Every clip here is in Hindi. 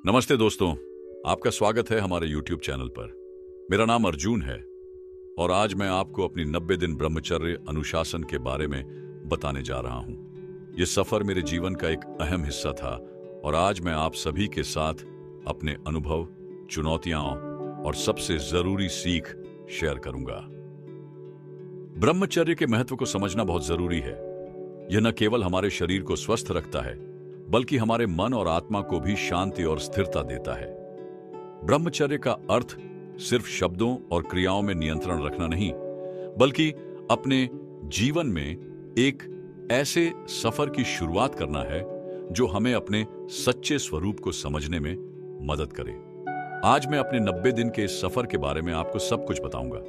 नमस्ते दोस्तों, आपका स्वागत है हमारे YouTube चैनल पर। मेरा नाम अर्जुन है और आज मैं आपको अपनी 90 दिन ब्रह्मचर्य अनुशासन के बारे में बताने जा रहा हूं। यह सफर मेरे जीवन का एक अहम हिस्सा था और आज मैं आप सभी के साथ अपने अनुभव, चुनौतियां और सबसे जरूरी सीख शेयर करूंगा। ब्रह्मचर्य के महत्व को समझना बहुत जरूरी है। यह न केवल हमारे शरीर को स्वस्थ रखता है बल्कि हमारे मन और आत्मा को भी शांति और स्थिरता देता है। ब्रह्मचर्य का अर्थ सिर्फ शब्दों और क्रियाओं में नियंत्रण रखना नहीं, बल्कि अपने जीवन में एक ऐसे सफर की शुरुआत करना है जो हमें अपने सच्चे स्वरूप को समझने में मदद करे। आज मैं अपने 90 दिन के इस सफर के बारे में आपको सब कुछ बताऊंगा।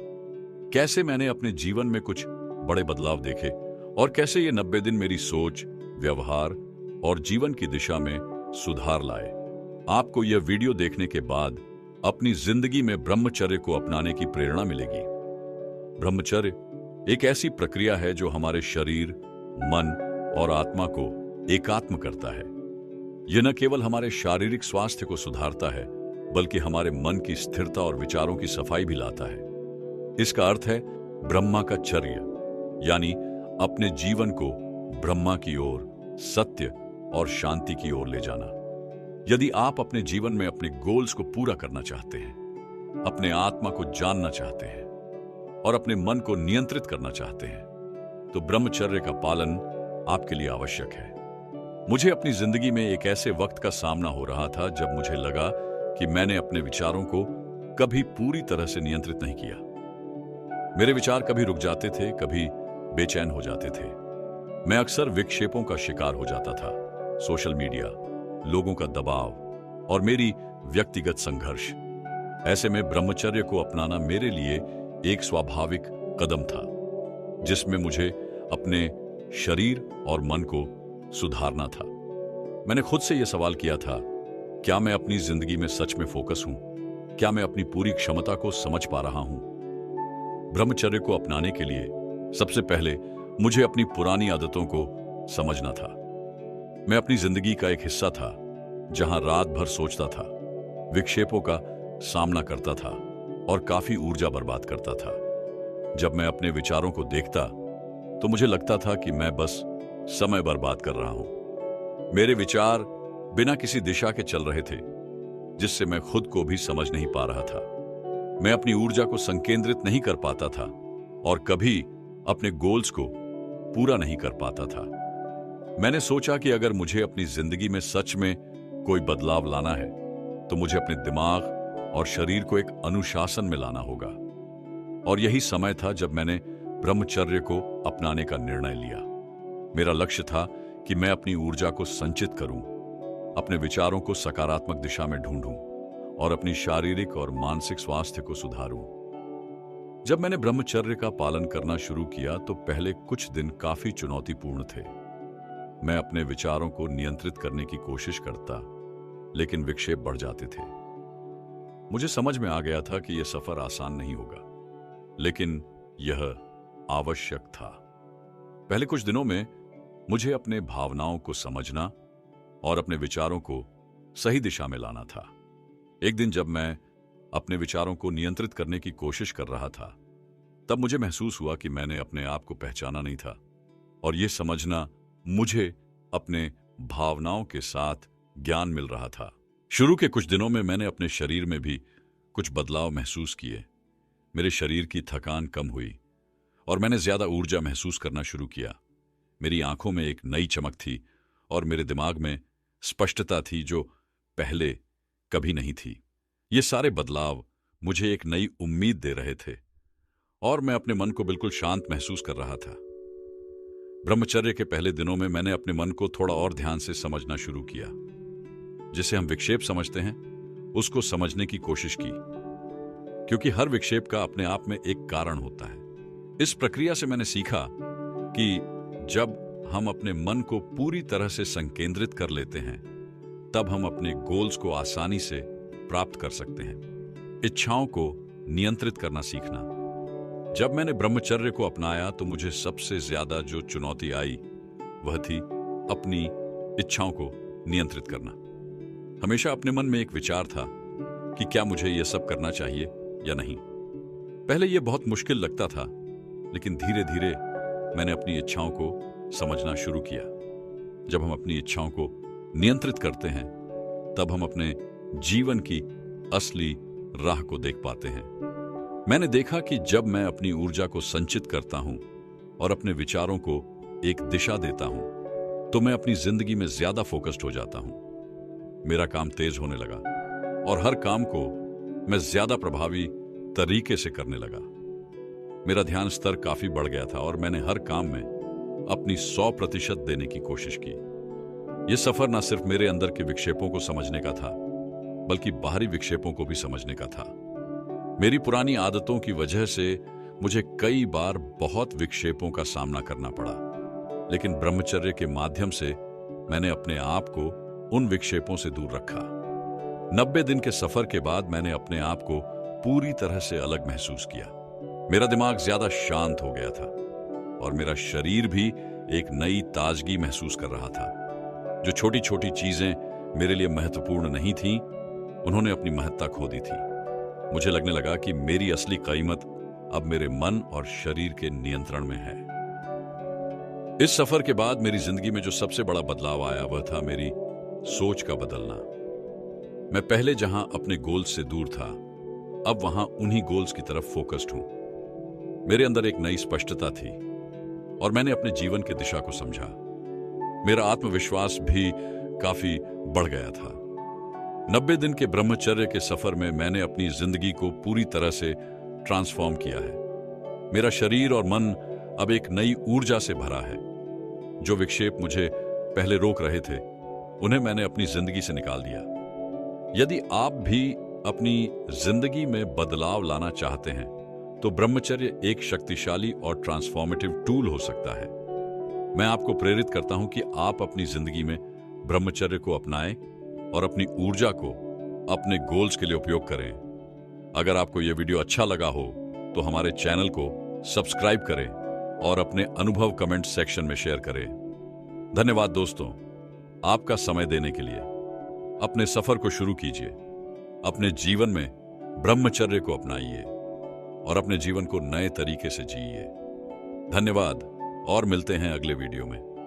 कैसे मैंने अपने जीवन में कुछ बड़े बदलाव देखे और कैसे ये 90 दिन मेरी सोच, व्यवहार और जीवन की दिशा में सुधार लाए। आपको यह वीडियो देखने के बाद अपनी जिंदगी में ब्रह्मचर्य को अपनाने की प्रेरणा मिलेगी। ब्रह्मचर्य एक ऐसी प्रक्रिया है जो हमारे शरीर, मन और आत्मा को एकात्म करता है। यह न केवल हमारे शारीरिक स्वास्थ्य को सुधारता है बल्कि हमारे मन की स्थिरता और विचारों की सफाई भी लाता है। इसका अर्थ है ब्रह्मा का चर्य, यानी अपने जीवन को ब्रह्मा की ओर, सत्य और शांति की ओर ले जाना। यदि आप अपने जीवन में अपने गोल्स को पूरा करना चाहते हैं, अपने आत्मा को जानना चाहते हैं और अपने मन को नियंत्रित करना चाहते हैं, तो ब्रह्मचर्य का पालन आपके लिए आवश्यक है। मुझे अपनी जिंदगी में एक ऐसे वक्त का सामना हो रहा था जब मुझे लगा कि मैंने अपने विचारों को कभी पूरी तरह से नियंत्रित नहीं किया। मेरे विचार कभी रुक जाते थे, कभी बेचैन हो जाते थे। मैं अक्सर विक्षेपों का शिकार हो जाता था। सोशल मीडिया, लोगों का दबाव और मेरी व्यक्तिगत संघर्ष। ऐसे में ब्रह्मचर्य को अपनाना मेरे लिए एक स्वाभाविक कदम था, जिसमें मुझे अपने शरीर और मन को सुधारना था। मैंने खुद से यह सवाल किया था, क्या मैं अपनी जिंदगी में सच में फोकस हूं? क्या मैं अपनी पूरी क्षमता को समझ पा रहा हूं? ब्रह्मचर्य को अपनाने के लिए सबसे पहले मुझे अपनी पुरानी आदतों को समझना था। मैं अपनी जिंदगी का एक हिस्सा था जहां रात भर सोचता था, विक्षेपों का सामना करता था और काफी ऊर्जा बर्बाद करता था। जब मैं अपने विचारों को देखता तो मुझे लगता था कि मैं बस समय बर्बाद कर रहा हूं। मेरे विचार बिना किसी दिशा के चल रहे थे, जिससे मैं खुद को भी समझ नहीं पा रहा था। मैं अपनी ऊर्जा को संकेंद्रित नहीं कर पाता था और कभी अपने गोल्स को पूरा नहीं कर पाता था। मैंने सोचा कि अगर मुझे अपनी जिंदगी में सच में कोई बदलाव लाना है तो मुझे अपने दिमाग और शरीर को एक अनुशासन में लाना होगा। और यही समय था जब मैंने ब्रह्मचर्य को अपनाने का निर्णय लिया। मेरा लक्ष्य था कि मैं अपनी ऊर्जा को संचित करूं, अपने विचारों को सकारात्मक दिशा में ढूंढूं और अपनी शारीरिक और मानसिक स्वास्थ्य को सुधारूं। जब मैंने ब्रह्मचर्य का पालन करना शुरू किया तो पहले कुछ दिन काफी चुनौतीपूर्ण थे। मैं अपने विचारों को नियंत्रित करने की कोशिश करता, लेकिन विक्षेप बढ़ जाते थे। मुझे समझ में आ गया था कि यह सफर आसान नहीं होगा, लेकिन यह आवश्यक था। पहले कुछ दिनों में मुझे अपने भावनाओं को समझना और अपने विचारों को सही दिशा में लाना था। एक दिन जब मैं अपने विचारों को नियंत्रित करने की कोशिश कर रहा था, तब मुझे महसूस हुआ कि मैंने अपने आप को पहचाना नहीं था और यह समझना मुझे अपने भावनाओं के साथ ज्ञान मिल रहा था। शुरू के कुछ दिनों में मैंने अपने शरीर में भी कुछ बदलाव महसूस किए। मेरे शरीर की थकान कम हुई और मैंने ज्यादा ऊर्जा महसूस करना शुरू किया। मेरी आंखों में एक नई चमक थी और मेरे दिमाग में स्पष्टता थी जो पहले कभी नहीं थी। ये सारे बदलाव मुझे एक नई उम्मीद दे रहे थे और मैं अपने मन को बिल्कुल शांत महसूस कर रहा था। ब्रह्मचर्य के पहले दिनों में मैंने अपने मन को थोड़ा और ध्यान से समझना शुरू किया। जिसे हम विक्षेप समझते हैं, उसको समझने की कोशिश की, क्योंकि हर विक्षेप का अपने आप में एक कारण होता है। इस प्रक्रिया से मैंने सीखा कि जब हम अपने मन को पूरी तरह से संकेंद्रित कर लेते हैं, तब हम अपने गोल्स को आसानी से प्राप्त कर सकते हैं। इच्छाओं को नियंत्रित करना सीखना। जब मैंने ब्रह्मचर्य को अपनाया तो मुझे सबसे ज्यादा जो चुनौती आई वह थी अपनी इच्छाओं को नियंत्रित करना। हमेशा अपने मन में एक विचार था कि क्या मुझे यह सब करना चाहिए या नहीं। पहले यह बहुत मुश्किल लगता था, लेकिन धीरे धीरे मैंने अपनी इच्छाओं को समझना शुरू किया। जब हम अपनी इच्छाओं को नियंत्रित करते हैं, तब हम अपने जीवन की असली राह को देख पाते हैं। मैंने देखा कि जब मैं अपनी ऊर्जा को संचित करता हूं और अपने विचारों को एक दिशा देता हूं, तो मैं अपनी जिंदगी में ज्यादा फोकस्ड हो जाता हूं। मेरा काम तेज होने लगा और हर काम को मैं ज्यादा प्रभावी तरीके से करने लगा। मेरा ध्यान स्तर काफी बढ़ गया था और मैंने हर काम में अपनी 100% देने की कोशिश की। यह सफर न सिर्फ मेरे अंदर के विक्षेपों को समझने का था, बल्कि बाहरी विक्षेपों को भी समझने का था। मेरी पुरानी आदतों की वजह से मुझे कई बार बहुत विक्षेपों का सामना करना पड़ा, लेकिन ब्रह्मचर्य के माध्यम से मैंने अपने आप को उन विक्षेपों से दूर रखा। 90 दिन के सफर के बाद मैंने अपने आप को पूरी तरह से अलग महसूस किया। मेरा दिमाग ज्यादा शांत हो गया था और मेरा शरीर भी एक नई ताजगी महसूस कर रहा था। जो छोटी छोटी चीजें मेरे लिए महत्वपूर्ण नहीं थीं, उन्होंने अपनी महत्ता खो दी थी। मुझे लगने लगा कि मेरी असली कीमत अब मेरे मन और शरीर के नियंत्रण में है। इस सफर के बाद मेरी जिंदगी में जो सबसे बड़ा बदलाव आया, वह था मेरी सोच का बदलना। मैं पहले जहां अपने गोल्स से दूर था, अब वहां उन्हीं गोल्स की तरफ फोकस्ड हूं। मेरे अंदर एक नई स्पष्टता थी और मैंने अपने जीवन की दिशा को समझा। मेरा आत्मविश्वास भी काफी बढ़ गया था। 90 दिन के ब्रह्मचर्य के सफर में मैंने अपनी जिंदगी को पूरी तरह से ट्रांसफॉर्म किया है। मेरा शरीर और मन अब एक नई ऊर्जा से भरा है। जो विक्षेप मुझे पहले रोक रहे थे, उन्हें मैंने अपनी जिंदगी से निकाल दिया। यदि आप भी अपनी जिंदगी में बदलाव लाना चाहते हैं, तो ब्रह्मचर्य एक शक्तिशाली और ट्रांसफॉर्मेटिव टूल हो सकता है। मैं आपको प्रेरित करता हूं कि आप अपनी जिंदगी में ब्रह्मचर्य को अपनाएं और अपनी ऊर्जा को अपने गोल्स के लिए उपयोग करें। अगर आपको यह वीडियो अच्छा लगा हो, तो हमारे चैनल को सब्सक्राइब करें और अपने अनुभव कमेंट सेक्शन में शेयर करें। धन्यवाद दोस्तों, आपका समय देने के लिए। अपने सफर को शुरू कीजिए, अपने जीवन में ब्रह्मचर्य को अपनाइए और अपने जीवन को नए तरीके से जिइए। धन्यवाद और मिलते हैं अगले वीडियो में।